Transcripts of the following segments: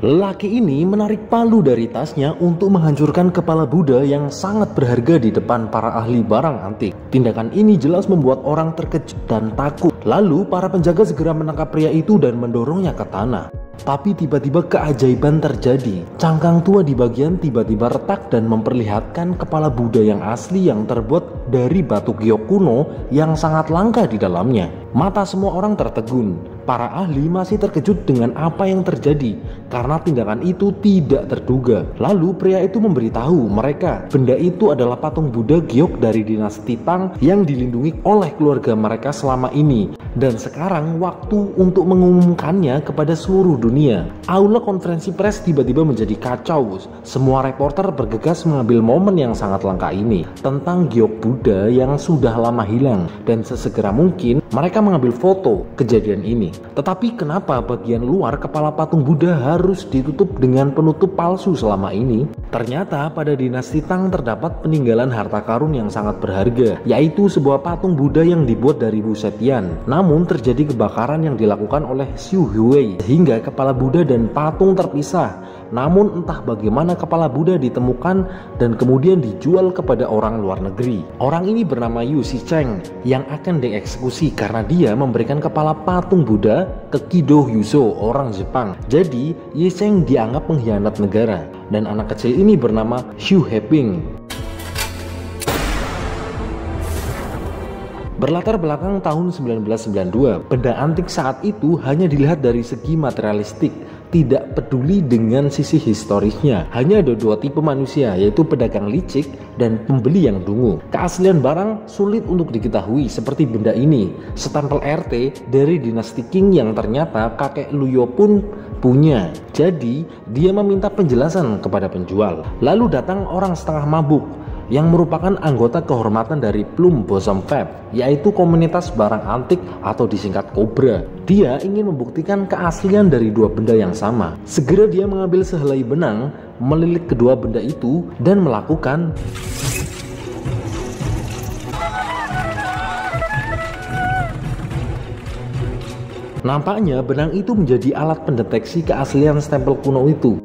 Lelaki ini menarik palu dari tasnya untuk menghancurkan kepala Buddha yang sangat berharga di depan para ahli barang antik. Tindakan ini jelas membuat orang terkejut dan takut. Lalu para penjaga segera menangkap pria itu dan mendorongnya ke tanah. Tapi tiba-tiba keajaiban terjadi. Cangkang tua di bagian tiba-tiba retak dan memperlihatkan kepala Buddha yang asli yang terbuat dari batu giok kuno yang sangat langka di dalamnya. Mata semua orang tertegun. Para ahli masih terkejut dengan apa yang terjadi karena tindakan itu tidak terduga. Lalu pria itu memberitahu mereka benda itu adalah patung Buddha giok dari dinasti Tang yang dilindungi oleh keluarga mereka selama ini. Dan sekarang waktu untuk mengumumkannya kepada seluruh dunia. Aula konferensi pers tiba-tiba menjadi kacau. Semua reporter bergegas mengambil momen yang sangat langka ini tentang giok Buddha yang sudah lama hilang. Dan sesegera mungkin mereka mengambil foto kejadian ini. Tetapi kenapa bagian luar kepala patung Buddha harus ditutup dengan penutup palsu selama ini? Ternyata pada dinasti Tang terdapat peninggalan harta karun yang sangat berharga, yaitu sebuah patung Buddha yang dibuat dari Busetian. Namun terjadi kebakaran yang dilakukan oleh Xu Huwei sehingga kepala Buddha dan patung terpisah. Namun entah bagaimana kepala Buddha ditemukan dan kemudian dijual kepada orang luar negeri. Orang ini bernama Yu Shicheng yang akan dieksekusi karena dia memberikan kepala patung Buddha ke Kido Yuzo, orang Jepang. Jadi Ye Cheng dianggap pengkhianat negara. Dan anak kecil ini bernama Xu Heping. Berlatar belakang tahun 1992, benda antik saat itu hanya dilihat dari segi materialistik, tidak peduli dengan sisi historisnya. Hanya ada dua tipe manusia, yaitu pedagang licik dan pembeli yang dungu. Keaslian barang sulit untuk diketahui, seperti benda ini, stempel RT dari dinasti Qing yang ternyata kakek Luyo pun punya. Jadi dia meminta penjelasan kepada penjual. Lalu datang orang setengah mabuk yang merupakan anggota kehormatan dari Plum Bosom Fab, yaitu komunitas barang antik atau disingkat Cobra. Dia ingin membuktikan keaslian dari dua benda yang sama. Segera dia mengambil sehelai benang, melilit kedua benda itu dan melakukan nampaknya benang itu menjadi alat pendeteksi keaslian stempel kuno itu.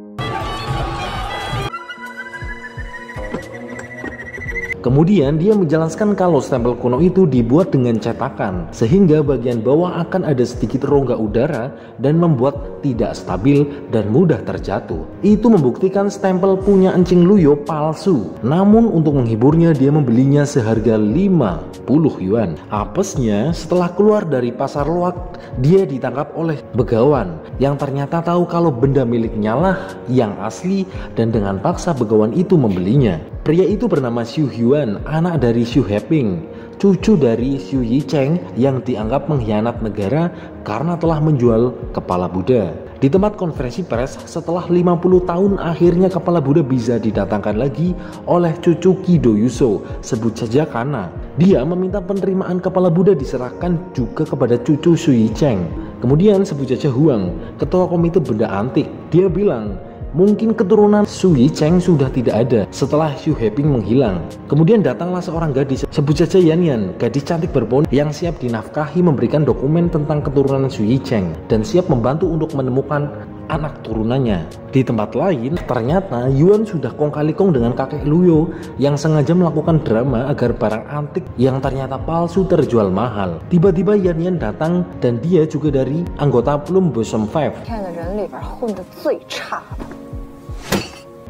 Kemudian dia menjelaskan kalau stempel kuno itu dibuat dengan cetakan, sehingga bagian bawah akan ada sedikit rongga udara dan membuat tidak stabil dan mudah terjatuh. Itu membuktikan stempel punya Encing Luyo palsu. Namun untuk menghiburnya dia membelinya seharga 50 yuan. Apesnya setelah keluar dari pasar loak, dia ditangkap oleh begawan yang ternyata tahu kalau benda miliknya lah yang asli dan dengan paksa begawan itu membelinya. Pria itu bernama Xu Huan, anak dari Xu Heping, cucu dari Xu Yicheng yang dianggap mengkhianat negara karena telah menjual kepala Buddha. Di tempat konferensi pers, setelah 50 tahun akhirnya kepala Buddha bisa didatangkan lagi oleh cucu Kido Yuzo, sebut saja Kana. Dia meminta penerimaan kepala Buddha diserahkan juga kepada cucu Xu Yicheng. Kemudian sebut saja Huang, ketua komite benda antik. Dia bilang mungkin keturunan Xu Yicheng sudah tidak ada setelah Xu Heping menghilang. Kemudian datanglah seorang gadis, sebut saja Yan Yan, gadis cantik berponi yang siap dinafkahi memberikan dokumen tentang keturunan Xu Yicheng dan siap membantu untuk menemukan anak turunannya. Di tempat lain, ternyata Yuan sudah kong kali kong dengan kakek Luyo yang sengaja melakukan drama agar barang antik yang ternyata palsu terjual mahal. Tiba-tiba Yan Yan datang dan dia juga dari anggota Plum Bosom Five.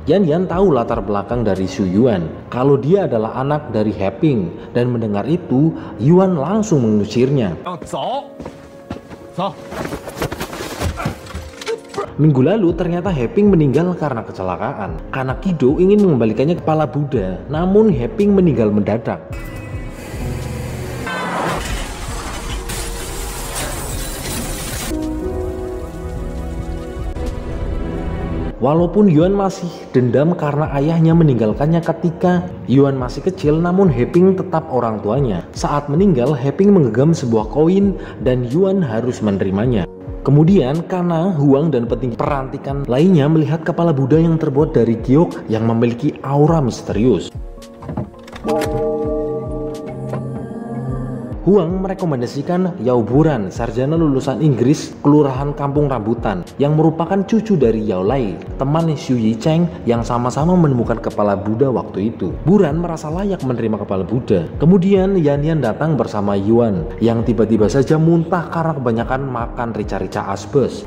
Yan Yan tahu latar belakang dari Xu Yuan, kalau dia adalah anak dari Heping, dan mendengar itu, Yuan langsung mengusirnya. Minggu lalu ternyata Heping meninggal karena kecelakaan. Karena Kido ingin mengembalikannya kepala Buddha, namun Heping meninggal mendadak. Walaupun Yuan masih dendam karena ayahnya meninggalkannya ketika Yuan masih kecil, namun Heping tetap orang tuanya. Saat meninggal, Heping menggenggam sebuah koin dan Yuan harus menerimanya. Kemudian Kana, Huang, dan petinggi perantikan lainnya melihat kepala Buddha yang terbuat dari giok yang memiliki aura misterius. Huang merekomendasikan Yao Buran, sarjana lulusan Inggris kelurahan Kampung Rambutan, yang merupakan cucu dari Yao Lai, teman Xu Yicheng yang sama-sama menemukan kepala Buddha waktu itu. Buran merasa layak menerima kepala Buddha. Kemudian Yan Yan datang bersama Yuan yang tiba-tiba saja muntah karena kebanyakan makan rica-rica asbes.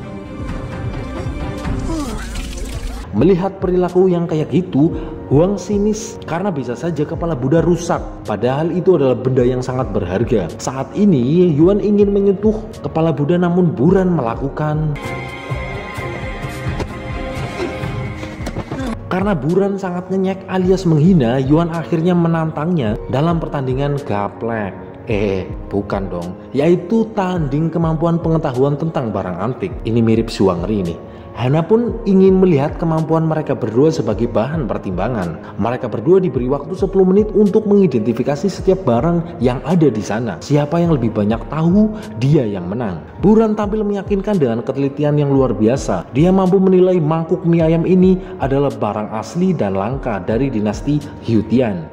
Melihat perilaku yang kayak gitu, Huang sinis karena bisa saja kepala Buddha rusak, padahal itu adalah benda yang sangat berharga. Saat ini Yuan ingin menyentuh kepala Buddha, namun Buran melakukan. Karena Buran sangat ngenyek alias menghina, Yuan akhirnya menantangnya dalam pertandingan gaplek. Bukan dong, yaitu tanding kemampuan pengetahuan tentang barang antik. Ini mirip Suangri nih. Hana pun ingin melihat kemampuan mereka berdua sebagai bahan pertimbangan. Mereka berdua diberi waktu 10 menit untuk mengidentifikasi setiap barang yang ada di sana. Siapa yang lebih banyak tahu, dia yang menang. Buran tampil meyakinkan dengan ketelitian yang luar biasa. Dia mampu menilai mangkuk mie ayam ini adalah barang asli dan langka dari dinasti Hyutian.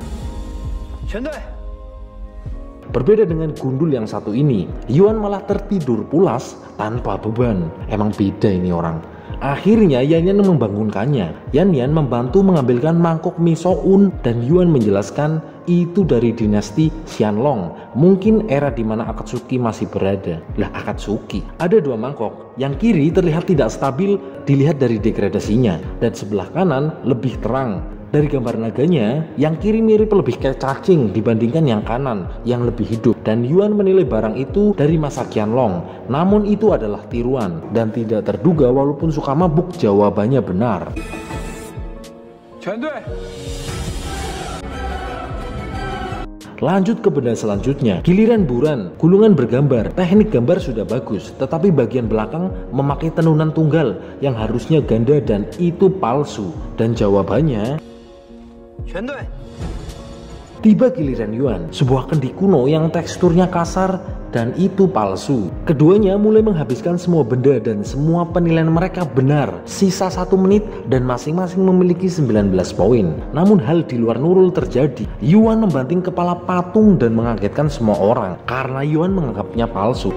Berbeda dengan gundul yang satu ini, Yuan malah tertidur pulas tanpa beban. Emang beda ini orang. Akhirnya Yan Yan membangunkannya. Yan Yan membantu mengambilkan mangkok mie soun dan Yuan menjelaskan itu dari dinasti Xianlong, mungkin era di mana Akatsuki masih berada. Lah Akatsuki, ada 2 mangkok. Yang kiri terlihat tidak stabil dilihat dari degradasinya, dan sebelah kanan lebih terang. Dari gambar naganya, yang kiri mirip lebih kayak cacing dibandingkan yang kanan yang lebih hidup. Dan Yuan menilai barang itu dari masa Qianlong, namun itu adalah tiruan dan tidak terduga walaupun suka mabuk jawabannya benar. Lanjut ke benda selanjutnya, giliran Buran. Gulungan bergambar, teknik gambar sudah bagus, tetapi bagian belakang memakai tenunan tunggal yang harusnya ganda dan itu palsu. Dan jawabannya, tiba giliran Yuan, sebuah kendi kuno yang teksturnya kasar dan itu palsu. Keduanya mulai menghabiskan semua benda dan semua penilaian mereka benar. Sisa 1 menit dan masing-masing memiliki 19 poin. Namun hal di luar nurul terjadi. Yuan membanting kepala patung dan mengagetkan semua orang karena Yuan menganggapnya palsu.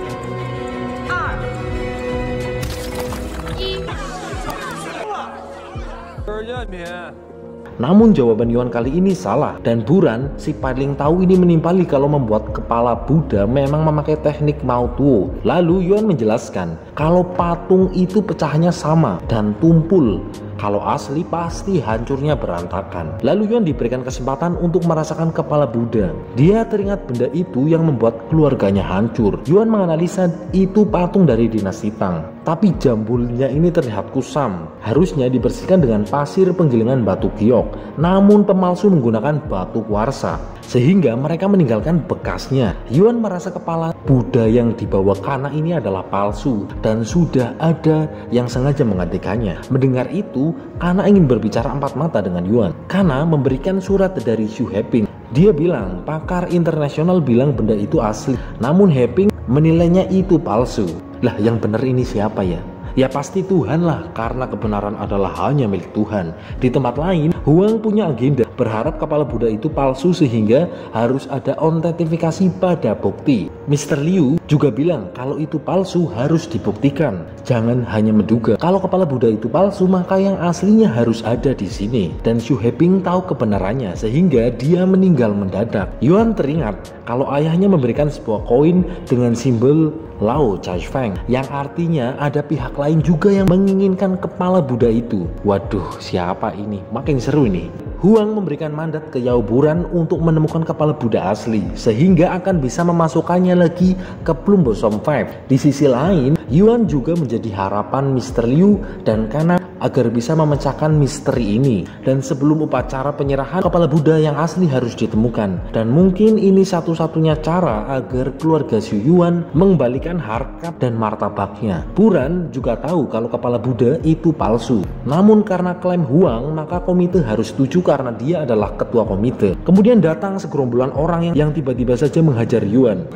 Namun jawaban Yuan kali ini salah, dan Buran, si paling tahu ini menimpali kalau membuat kepala Buddha memang memakai teknik Mao Tuo. Lalu Yuan menjelaskan kalau patung itu pecahnya sama dan tumpul. Kalau asli pasti hancurnya berantakan. Lalu Yuan diberikan kesempatan untuk merasakan kepala Buddha. Dia teringat benda itu yang membuat keluarganya hancur. Yuan menganalisa itu patung dari dinasti Tang. Tapi jambulnya ini terlihat kusam. Harusnya dibersihkan dengan pasir penggilingan batu giok. Namun pemalsu menggunakan batu kuarsa, sehingga mereka meninggalkan bekasnya. Yuan merasa kepala Buddha yang dibawa Kana ini adalah palsu dan sudah ada yang sengaja menggantikannya. Mendengar itu, Kana ingin berbicara empat mata dengan Yuan. Kana memberikan surat dari Xu Heping. Dia bilang pakar internasional bilang benda itu asli, namun Heping menilainya itu palsu. Lah yang benar ini siapa ya? Ya pasti Tuhan lah, karena kebenaran adalah hanya milik Tuhan. Di tempat lain, Huang punya agenda berharap kepala Buddha itu palsu sehingga harus ada autentifikasi pada bukti. Mr. Liu juga bilang kalau itu palsu harus dibuktikan, jangan hanya menduga. Kalau kepala Buddha itu palsu maka yang aslinya harus ada di sini. Dan Xu Heping tahu kebenarannya sehingga dia meninggal mendadak. Yuan teringat kalau ayahnya memberikan sebuah koin dengan simbol Lao Chai Feng, yang artinya ada pihak lain juga yang menginginkan kepala Buddha itu. Waduh, siapa ini? Makin seru ini. Huang memberikan mandat ke Yao Buran untuk menemukan kepala Buddha asli, sehingga akan bisa memasukkannya lagi ke Plum Blossom 5. Di sisi lain, Yuan juga menjadi harapan Mr. Liu dan Kana agar bisa memecahkan misteri ini. Dan sebelum upacara penyerahan, kepala Buddha yang asli harus ditemukan. Dan mungkin ini satu-satunya cara agar keluarga Xu Yuan mengembalikan harkat dan martabaknya. Buran juga tahu kalau kepala Buddha itu palsu. Namun karena klaim Huang, maka komite harus setuju karena dia adalah ketua komite. Kemudian datang segerombolan orang yang tiba-tiba saja menghajar Yuan.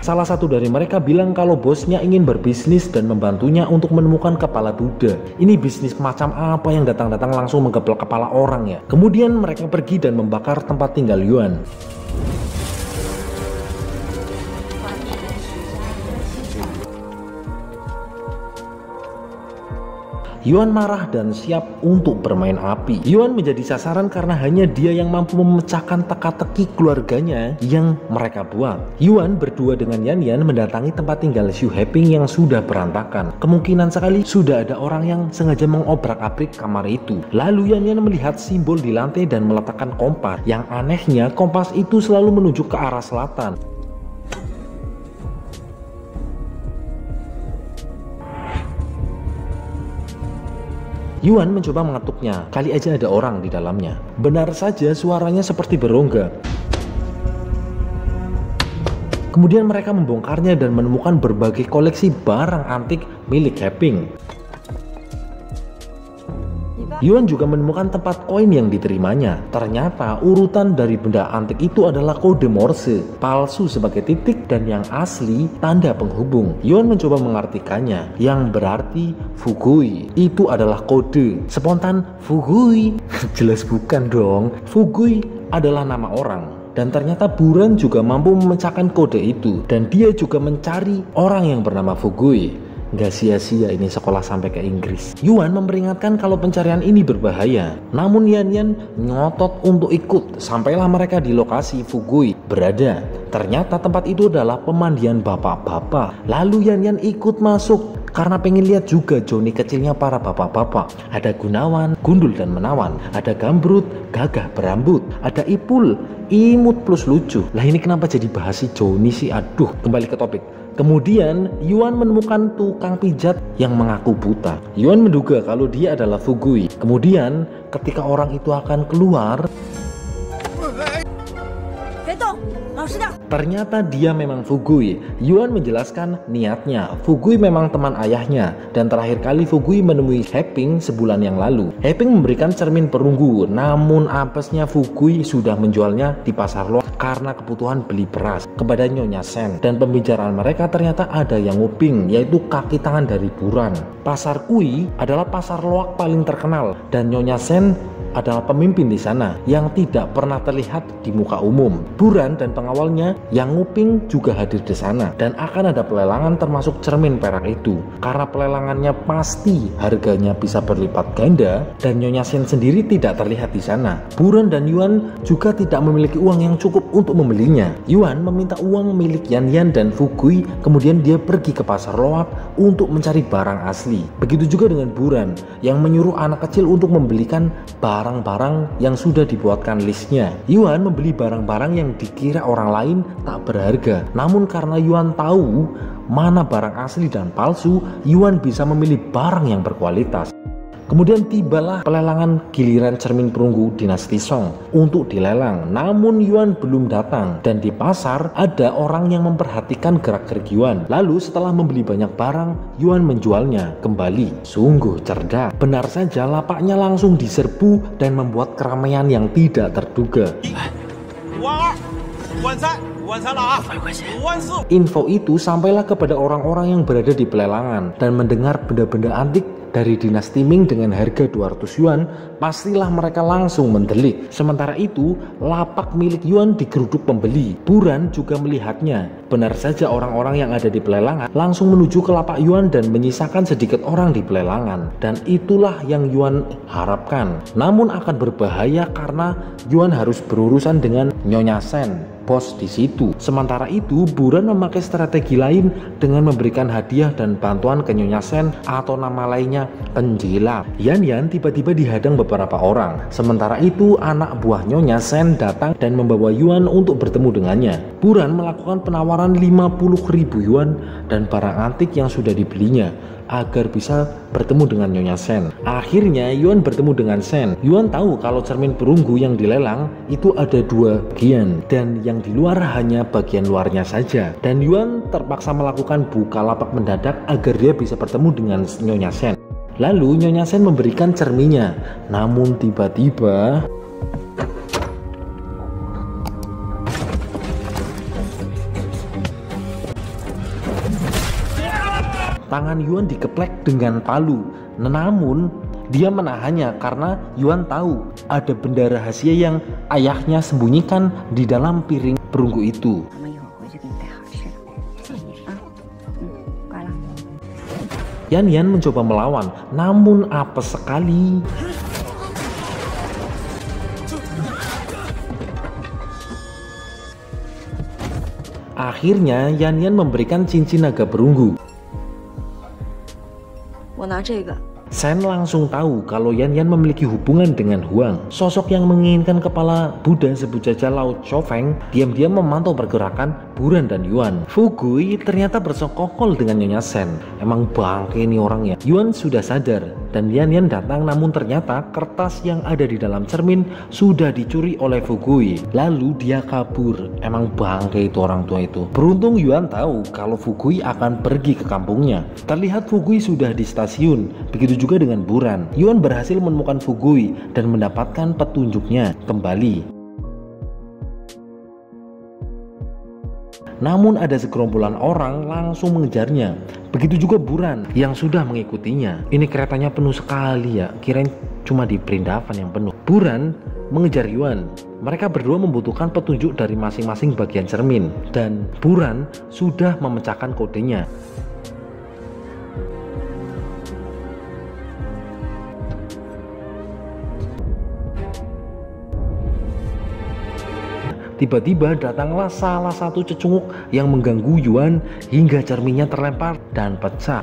Salah satu dari mereka bilang kalau bosnya ingin berbisnis dan membantunya untuk menemukan kepala Buddha. Ini bisnis macam apa yang datang-datang langsung menggeplak kepala orang ya? Kemudian mereka pergi dan membakar tempat tinggal Yuan. Yuan marah dan siap untuk bermain api. Yuan menjadi sasaran karena hanya dia yang mampu memecahkan teka-teki keluarganya yang mereka buat. Yuan berdua dengan Yan Yan mendatangi tempat tinggal Xu Haiping yang sudah berantakan. Kemungkinan sekali sudah ada orang yang sengaja mengobrak-abrik kamar itu. Lalu Yan Yan melihat simbol di lantai dan meletakkan kompas. Yang anehnya kompas itu selalu menuju ke arah selatan. Yuan mencoba mengetuknya, kali aja ada orang di dalamnya. Benar saja suaranya seperti berongga. Kemudian mereka membongkarnya dan menemukan berbagai koleksi barang antik milik Haiping. Yuan juga menemukan tempat koin yang diterimanya. Ternyata urutan dari benda antik itu adalah kode Morse, palsu sebagai titik dan yang asli tanda penghubung. Yuan mencoba mengartikannya, yang berarti Fugui. Itu adalah kode. Spontan, Fugui? Jelas bukan dong. Fugui adalah nama orang. Dan ternyata Buran juga mampu memecahkan kode itu. Dan dia juga mencari orang yang bernama Fugui. Gak sia-sia ini sekolah sampai ke Inggris. Yuan memperingatkan kalau pencarian ini berbahaya. Namun Yan Yan ngotot untuk ikut. Sampailah mereka di lokasi Fugui berada. Ternyata tempat itu adalah pemandian bapak-bapak. Lalu Yan Yan ikut masuk karena pengen lihat juga Joni kecilnya para bapak-bapak. Ada Gunawan, Gundul dan Menawan. Ada Gambrut, Gagah berambut. Ada Ipul, imut plus lucu. Lah ini kenapa jadi bahas si Joni sih? Aduh, kembali ke topik. Kemudian Yuan menemukan tukang pijat yang mengaku buta. Yuan menduga kalau dia adalah Fugui. Kemudian ketika orang itu akan keluar, ternyata dia memang Fugui. Yuan menjelaskan niatnya. Fugui memang teman ayahnya. Dan terakhir kali Fugui menemui Haiping sebulan yang lalu. Haiping memberikan cermin perunggu. Namun apesnya Fugui sudah menjualnya di pasar loak karena kebutuhan beli beras kepada Nyonya Sen. Dan pembicaraan mereka ternyata ada yang nguping, yaitu kaki tangan dari Buran. Pasar Kui adalah pasar loak paling terkenal. Dan Nyonya Sen adalah pemimpin di sana yang tidak pernah terlihat di muka umum. Buran dan pengawalnya yang nguping juga hadir di sana dan akan ada pelelangan termasuk cermin perak itu. Karena pelelangannya pasti harganya bisa berlipat ganda dan Nyonya Sen sendiri tidak terlihat di sana. Buran dan Yuan juga tidak memiliki uang yang cukup untuk membelinya. Yuan meminta uang milik Yan Yan dan Fugui, kemudian dia pergi ke pasar loak untuk mencari barang asli. Begitu juga dengan Buran yang menyuruh anak kecil untuk membelikan barang-barang yang sudah dibuatkan listnya. Yuan membeli barang-barang yang dikira orang lain tak berharga. Namun karena Yuan tahu mana barang asli dan palsu, Yuan bisa memilih barang yang berkualitas. Kemudian tibalah pelelangan giliran cermin perunggu dinasti Song untuk dilelang. Namun Yuan belum datang dan di pasar ada orang yang memperhatikan gerak-gerik Yuan. Lalu setelah membeli banyak barang, Yuan menjualnya kembali. Sungguh cerdas. Benar saja lapaknya langsung diserbu dan membuat keramaian yang tidak terduga. Info itu sampailah kepada orang-orang yang berada di pelelangan dan mendengar benda-benda antik dari dinasti Ming dengan harga 200 Yuan, pastilah mereka langsung mendelik. Sementara itu, lapak milik Yuan digeruduk pembeli. Buran juga melihatnya. Benar saja orang-orang yang ada di pelelangan langsung menuju ke lapak Yuan dan menyisakan sedikit orang di pelelangan. Dan itulah yang Yuan harapkan. Namun akan berbahaya karena Yuan harus berurusan dengan Nyonya Sen, bos di situ. Sementara itu, Buran memakai strategi lain dengan memberikan hadiah dan bantuan ke Nyonya Sen atau nama lainnya penjilat. Yan Yan tiba-tiba dihadang beberapa orang. Sementara itu, anak buah Nyonya Sen datang dan membawa Yuan untuk bertemu dengannya. Buran melakukan penawaran 50.000 Yuan dan barang antik yang sudah dibelinya agar bisa bertemu dengan Nyonya Sen. Akhirnya Yuan bertemu dengan Sen. Yuan tahu kalau cermin perunggu yang dilelang itu ada 2 bagian dan yang di luar hanya bagian luarnya saja. Dan Yuan terpaksa melakukan buka lapak mendadak agar dia bisa bertemu dengan Nyonya Sen. Lalu Nyonya Sen memberikan cerminnya. Namun tiba-tiba tangan Yuan dikeplek dengan palu. Namun dia menahannya karena Yuan tahu ada benda rahasia yang ayahnya sembunyikan di dalam piring perunggu itu. Yan Yan mencoba melawan, namun apes sekali. Akhirnya Yan Yan memberikan cincin naga perunggu. Sen langsung tahu kalau Yan Yan memiliki hubungan dengan Huang. Sosok yang menginginkan kepala Buddha sebut saja Lao Chofeng diam-diam memantau pergerakan Buran dan Yuan. Fugui ternyata bersekongkol dengan Nyonya Sen. Emang bangke ini orangnya. Yuan sudah sadar dan Yan Yan datang, namun ternyata kertas yang ada di dalam cermin sudah dicuri oleh Fugui. Lalu dia kabur. Emang bangke itu orang tua itu. Beruntung Yuan tahu kalau Fugui akan pergi ke kampungnya. Terlihat Fugui sudah di stasiun. Begitu juga dengan Buran. Yuan berhasil menemukan Fugui dan mendapatkan petunjuknya kembali. Namun ada segerombolan orang langsung mengejarnya. Begitu juga Buran yang sudah mengikutinya. Ini keretanya penuh sekali ya. Kirain cuma di Perindavan yang penuh. Buran mengejar Yuan. Mereka berdua membutuhkan petunjuk dari masing-masing bagian cermin. Dan Buran sudah memecahkan kodenya. Tiba-tiba datanglah salah satu cecunguk yang mengganggu Yuan hingga cerminnya terlempar dan pecah.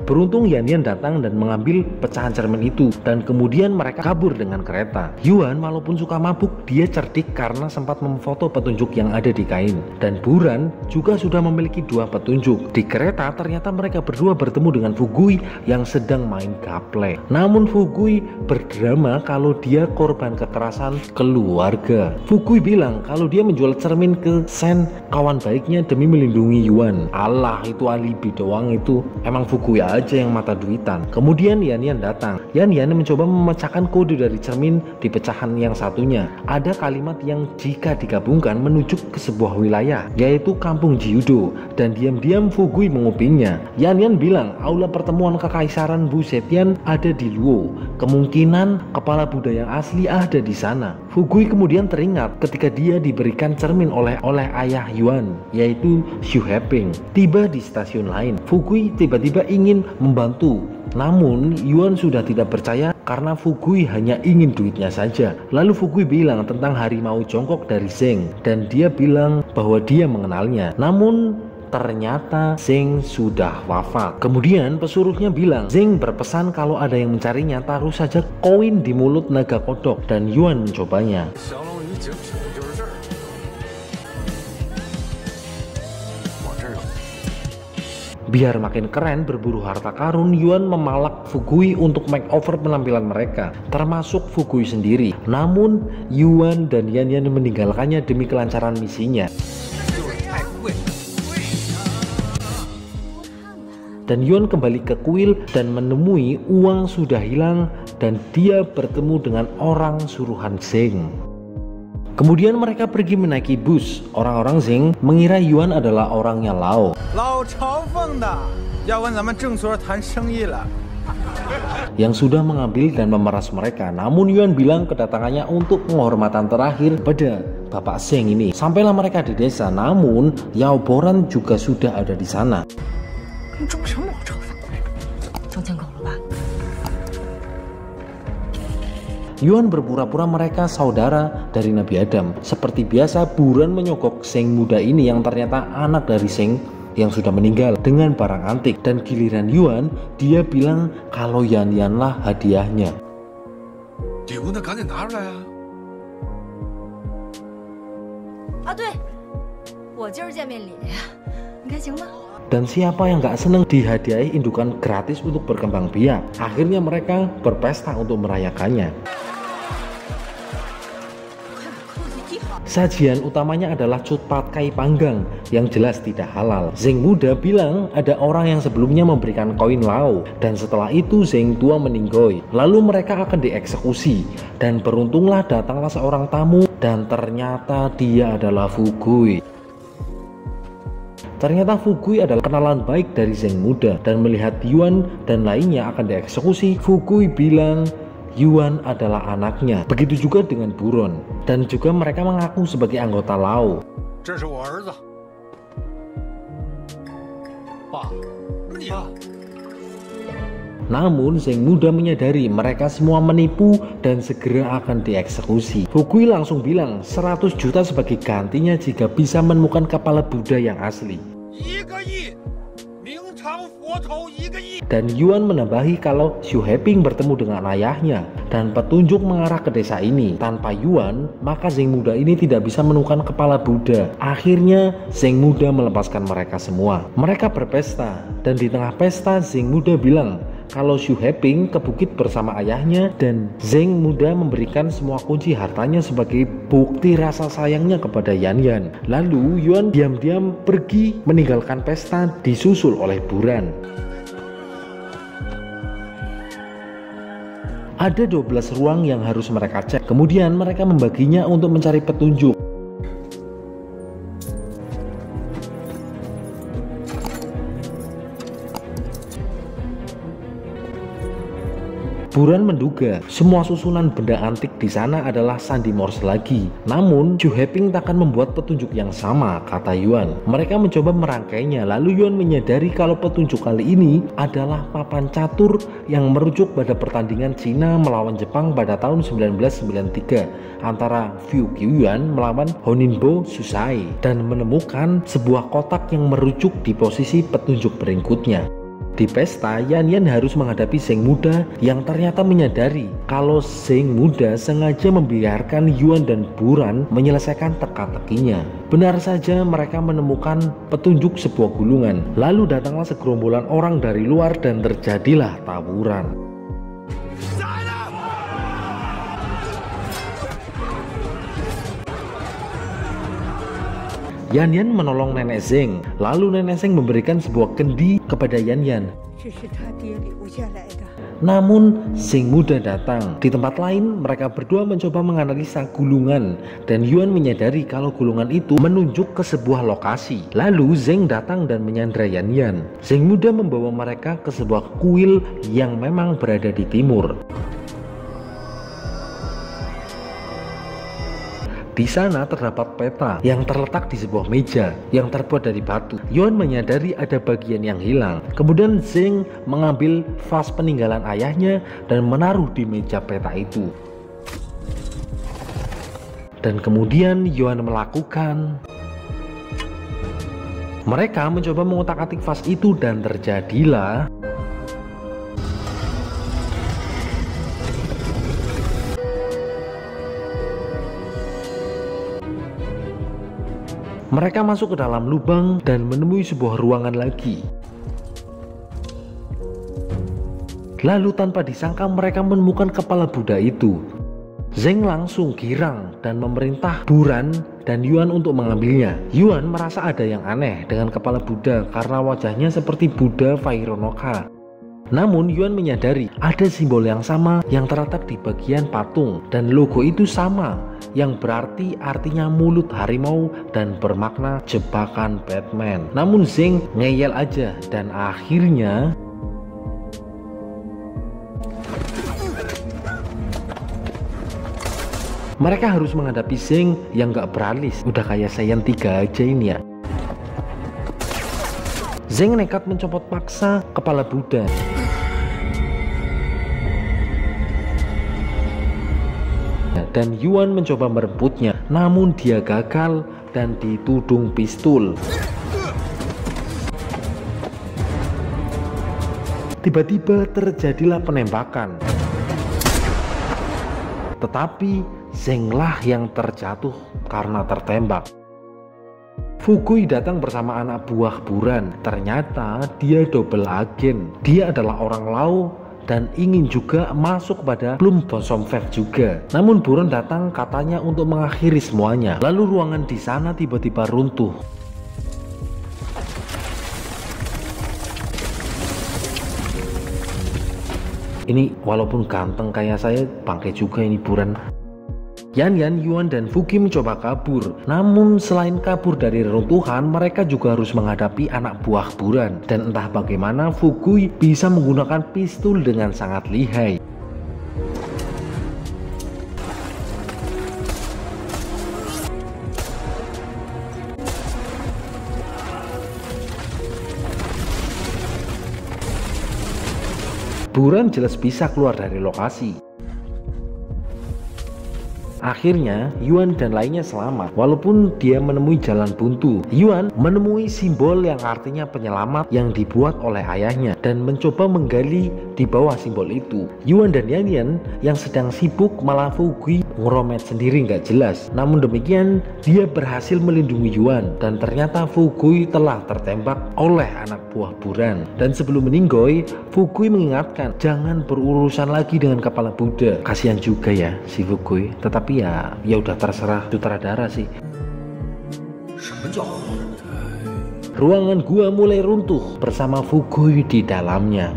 Beruntung Yan Yan datang dan mengambil pecahan cermin itu dan kemudian mereka kabur dengan kereta. Yuan walaupun suka mabuk, dia cerdik karena sempat memfoto petunjuk yang ada di kain. Dan Buran juga sudah memiliki 2 petunjuk. Di kereta ternyata mereka berdua bertemu dengan Fugui yang sedang main gaple. Namun Fugui berdrama kalau dia korban kekerasan keluarga. Fugui bilang kalau dia menjual cermin ke Sen, kawan baiknya, demi melindungi Yuan. Alah, itu alibi doang itu. Emang Fugui aja yang mata duitan. Kemudian Yan Yan datang. Yan Yan mencoba memecahkan kode dari cermin di pecahan yang satunya. Ada kalimat yang jika digabungkan menuju ke sebuah wilayah, yaitu Kampung Jiudo, dan diam-diam Fugui mengupingnya. Yan Yan bilang aula pertemuan kekaisaran Bu Zetian ada di Luo. Kemungkinan kepala Buddha yang asli ada di sana. Fugui kemudian teringat ketika dia diberikan cermin oleh ayah Yuan, yaitu Xu Heping. Tiba di stasiun lain, Fugui tiba-tiba ingin membantu. Namun Yuan sudah tidak percaya karena Fugui hanya ingin duitnya saja. Lalu Fugui bilang tentang harimau jongkok dari Zeng dan dia bilang bahwa dia mengenalnya. Namun ternyata Zeng sudah wafat. Kemudian pesuruhnya bilang Zeng berpesan kalau ada yang mencarinya taruh saja koin di mulut naga kodok dan Yuan mencobanya. Biar makin keren berburu harta karun, Yuan memalak Fugui untuk makeover penampilan mereka, termasuk Fugui sendiri. Namun Yuan dan Yan Yan meninggalkannya demi kelancaran misinya. Dan Yuan kembali ke kuil dan menemui uang sudah hilang dan dia bertemu dengan orang suruhan Zeng. Kemudian mereka pergi menaiki bus. Orang-orang Zeng mengira Yuan adalah orangnya Lao. Yang sudah mengambil dan memeras mereka. Namun Yuan bilang kedatangannya untuk penghormatan terakhir pada Bapak Zeng ini. Sampailah mereka di desa, namun Yao Boran juga sudah ada di sana. Yuan berpura-pura mereka saudara dari Nabi Adam. Seperti biasa, Buran menyogok Zeng muda ini yang ternyata anak dari Zeng yang sudah meninggal dengan barang antik. Dan giliran Yuan, dia bilang kalau Yan Yan lah hadiahnya. Dan siapa yang gak seneng dihadiahi indukan gratis untuk berkembang biak? Akhirnya mereka berpesta untuk merayakannya. Sajian utamanya adalah cutpat kai panggang yang jelas tidak halal. Zeng muda bilang ada orang yang sebelumnya memberikan koin Lao dan setelah itu Zeng tua meninggoy. Lalu mereka akan dieksekusi dan beruntunglah datanglah seorang tamu dan ternyata dia adalah Fugui. Ternyata Fukui adalah kenalan baik dari Zeng muda, dan melihat Yuan dan lainnya akan dieksekusi, Fukui bilang Yuan adalah anaknya. Begitu juga dengan Buron, dan juga mereka mengaku sebagai anggota Lao. Namun Zeng muda menyadari mereka semua menipu dan segera akan dieksekusi. Fukui langsung bilang 100 juta sebagai gantinya jika bisa menemukan kepala Buddha yang asli. Dan Yuan menambahi kalau Xu Heping bertemu dengan ayahnya dan petunjuk mengarah ke desa ini. Tanpa Yuan, maka Zeng muda ini tidak bisa menemukan kepala Buddha. Akhirnya Zeng muda melepaskan mereka semua. Mereka berpesta, dan di tengah pesta Zeng muda bilang kalau Xu Heping ke bukit bersama ayahnya, dan Zeng muda memberikan semua kunci hartanya sebagai bukti rasa sayangnya kepada Yan Yan. Lalu Yuan diam-diam pergi meninggalkan pesta disusul oleh Buran. Ada 12 ruang yang harus mereka cek, kemudian mereka membaginya untuk mencari petunjuk. Buran menduga semua susunan benda antik di sana adalah sandi Morse lagi. Namun Xu Heping takkan membuat petunjuk yang sama, kata Yuan. Mereka mencoba merangkainya, lalu Yuan menyadari kalau petunjuk kali ini adalah papan catur yang merujuk pada pertandingan Cina melawan Jepang pada tahun 1993 antara Fu Qiuyan melawan Honinbo Susai, dan menemukan sebuah kotak yang merujuk di posisi petunjuk berikutnya. Di pesta, Yan Yan harus menghadapi Zeng muda yang ternyata menyadari kalau Zeng muda sengaja membiarkan Yuan dan Buran menyelesaikan teka-tekinya. Benar saja mereka menemukan petunjuk sebuah gulungan. Lalu datanglah segerombolan orang dari luar dan terjadilah tawuran. Yan Yan menolong nenek Zeng, lalu nenek Zeng memberikan sebuah kendi kepada Yan Yan. Namun Zeng muda datang. Di tempat lain mereka berdua mencoba menganalisa gulungan, dan Yuan menyadari kalau gulungan itu menunjuk ke sebuah lokasi. Lalu Zeng datang dan menyandra Yan Yan. Zeng muda membawa mereka ke sebuah kuil yang memang berada di timur. Di sana terdapat peta yang terletak di sebuah meja yang terbuat dari batu. Yuan menyadari ada bagian yang hilang. Kemudian Zeng mengambil vas peninggalan ayahnya dan menaruh di meja peta itu. Dan kemudian Yuan melakukan. Mereka mencoba mengutak-atik vas itu dan terjadilah mereka masuk ke dalam lubang dan menemui sebuah ruangan lagi. Lalu tanpa disangka mereka menemukan kepala Buddha itu. Zeng langsung girang dan memerintah Buran dan Yuan untuk mengambilnya. Yuan merasa ada yang aneh dengan kepala Buddha karena wajahnya seperti Buddha Vaironoka. Namun Yuan menyadari ada simbol yang sama yang terletak di bagian patung, dan logo itu sama, yang berarti artinya mulut harimau dan bermakna jebakan Batman. Namun Zeng ngeyel aja, dan akhirnya mereka harus menghadapi Zeng yang gak beralis. Udah kayak Saiyan 3 aja ini ya. Zeng nekat mencopot paksa kepala Buddha. Dan Yuan mencoba merebutnya, namun dia gagal dan ditudung pistol. Tiba-tiba terjadilah penembakan. Tetapi Zenglah yang terjatuh karena tertembak. Fukui datang bersama anak buah Buran. Ternyata dia double agen. Dia adalah orang Lao dan ingin juga masuk pada Plum Blossom Fest juga. Namun Buran datang katanya untuk mengakhiri semuanya. Lalu ruangan di sana tiba-tiba runtuh. Ini walaupun ganteng kayak saya, bangke juga ini Buran. Yan Yan, Yuan, dan Fuki mencoba kabur. Namun selain kabur dari reruntuhan, mereka juga harus menghadapi anak buah Buran. Dan entah bagaimana Fukui bisa menggunakan pistol dengan sangat lihai. Buran jelas bisa keluar dari lokasi. Akhirnya Yuan dan lainnya selamat walaupun dia menemui jalan buntu. Yuan menemui simbol yang artinya penyelamat yang dibuat oleh ayahnya dan mencoba menggali di bawah simbol itu. Yuan dan Yan Yan yang sedang sibuk malah Fukui ngeromet sendiri nggak jelas. Namun demikian dia berhasil melindungi Yuan dan ternyata Fukui telah tertembak oleh anak buah Buran. Dan sebelum meninggoy, Fukui mengingatkan jangan berurusan lagi dengan kepala Buddha. Kasihan juga ya si Fukui, tetapi ya udah terserah sutradara sih. Ruangan gua mulai runtuh bersama Fukui di dalamnya.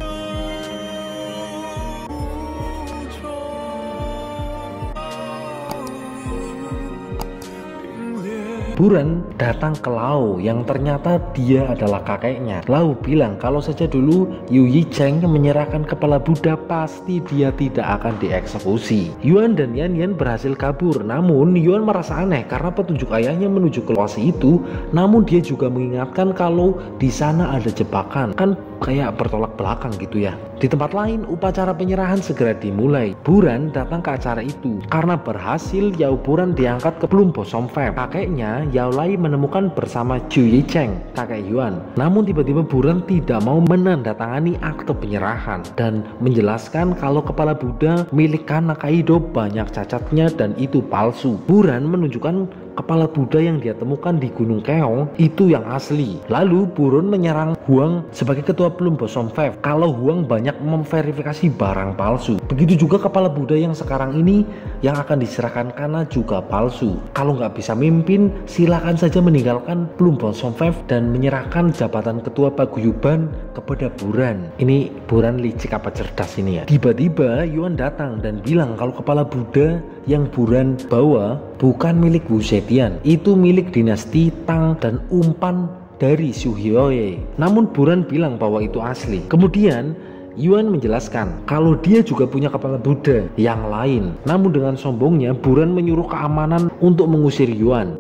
Buran datang ke Lau yang ternyata dia adalah kakeknya. Lau bilang kalau saja dulu Yu Yicheng menyerahkan kepala Buddha pasti dia tidak akan dieksekusi. Yuan dan Yan Yan berhasil kabur, namun Yuan merasa aneh karena petunjuk ayahnya menuju ke lokasi itu. Namun dia juga mengingatkan kalau di sana ada jebakan, kan kayak bertolak belakang gitu ya. Di tempat lain upacara penyerahan segera dimulai. Buran datang ke acara itu karena berhasil Yao Buran diangkat ke Plum Blossom Fam. Kakeknya Yao Lai menemukan bersama Zhu Yicheng, kakek Yuan. Namun tiba-tiba Buran tidak mau menandatangani akte penyerahan dan menjelaskan kalau kepala Buddha milik Kana Kaido banyak cacatnya dan itu palsu. Buran menunjukkan kepala Buddha yang dia temukan di Gunung Keong itu yang asli. Lalu Buran menyerang Huang sebagai ketua Plum Blossom Fam kalau Huang banyak memverifikasi barang palsu. Begitu juga kepala Buddha yang sekarang ini yang akan diserahkan Kana juga palsu. Kalau nggak bisa mimpin, silakan saja meninggalkan Plum Blossom Fam dan menyerahkan jabatan ketua paguyuban kepada Buran. Ini Buran licik apa cerdas ini ya. Tiba-tiba Yuan datang dan bilang kalau kepala Buddha yang Buran bawa bukan milik Wu Zetian, itu milik dinasti Tang dan umpan dari Xu Huoye. Namun Buran bilang bahwa itu asli. Kemudian Yuan menjelaskan kalau dia juga punya kepala Buddha yang lain. Namun dengan sombongnya Buran menyuruh keamanan untuk mengusir Yuan.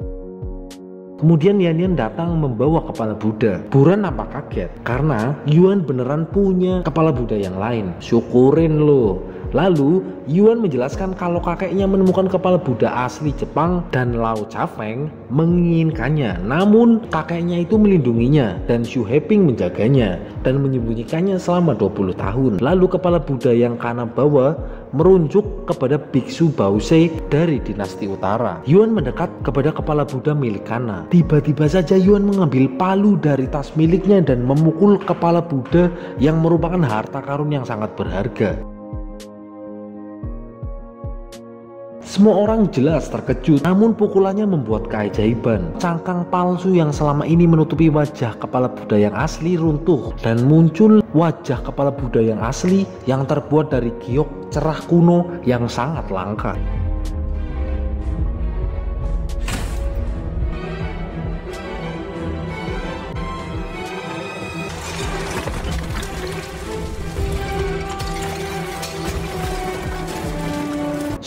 Kemudian Yan Yan datang membawa kepala Buddha. Buran nampak kaget karena Yuan beneran punya kepala Buddha yang lain. Syukurin lo. Lalu Yuan menjelaskan kalau kakeknya menemukan kepala Buddha asli Jepang dan Lau Chafeng menginginkannya. Namun kakeknya itu melindunginya dan Xu Heping menjaganya dan menyembunyikannya selama 20 tahun. Lalu kepala Buddha yang Kana bawa merujuk kepada Biksu Baoze dari dinasti utara. Yuan mendekat kepada kepala Buddha milik Kana. Tiba-tiba saja Yuan mengambil palu dari tas miliknya dan memukul kepala Buddha yang merupakan harta karun yang sangat berharga. Semua orang jelas terkejut, namun pukulannya membuat keajaiban. Cangkang palsu yang selama ini menutupi wajah kepala Buddha yang asli runtuh dan muncul wajah kepala Buddha yang asli yang terbuat dari giok cerah kuno yang sangat langka.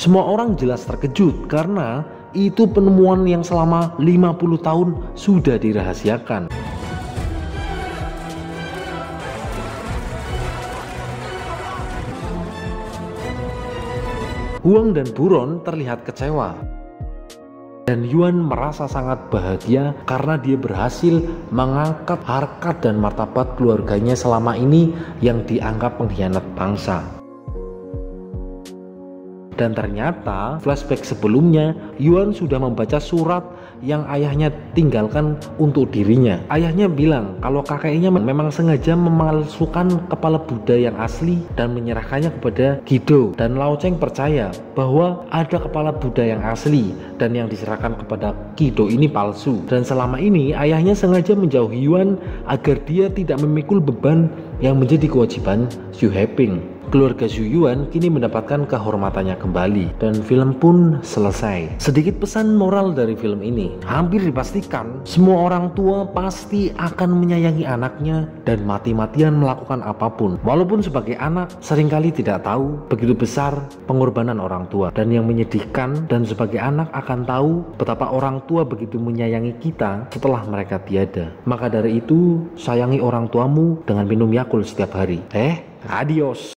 Semua orang jelas terkejut karena itu penemuan yang selama 50 tahun sudah dirahasiakan. Huang dan Buron terlihat kecewa. Dan Yuan merasa sangat bahagia karena dia berhasil mengangkat harkat dan martabat keluarganya selama ini yang dianggap pengkhianat bangsa. Dan ternyata flashback sebelumnya Yuan sudah membaca surat yang ayahnya tinggalkan untuk dirinya. Ayahnya bilang kalau kakeknya memang sengaja memalsukan kepala Buddha yang asli dan menyerahkannya kepada Guido. Dan Lao Cheng percaya bahwa ada kepala Buddha yang asli dan yang diserahkan kepada Guido ini palsu. Dan selama ini ayahnya sengaja menjauhi Yuan agar dia tidak memikul beban yang menjadi kewajiban Xu Heping. Keluarga Zhu Yuan kini mendapatkan kehormatannya kembali dan film pun selesai. Sedikit pesan moral dari film ini, hampir dipastikan semua orang tua pasti akan menyayangi anaknya dan mati-matian melakukan apapun. Walaupun sebagai anak seringkali tidak tahu begitu besar pengorbanan orang tua, dan yang menyedihkan dan sebagai anak akan tahu betapa orang tua begitu menyayangi kita setelah mereka tiada. Maka dari itu sayangi orang tuamu dengan minum Yakult setiap hari. Adios.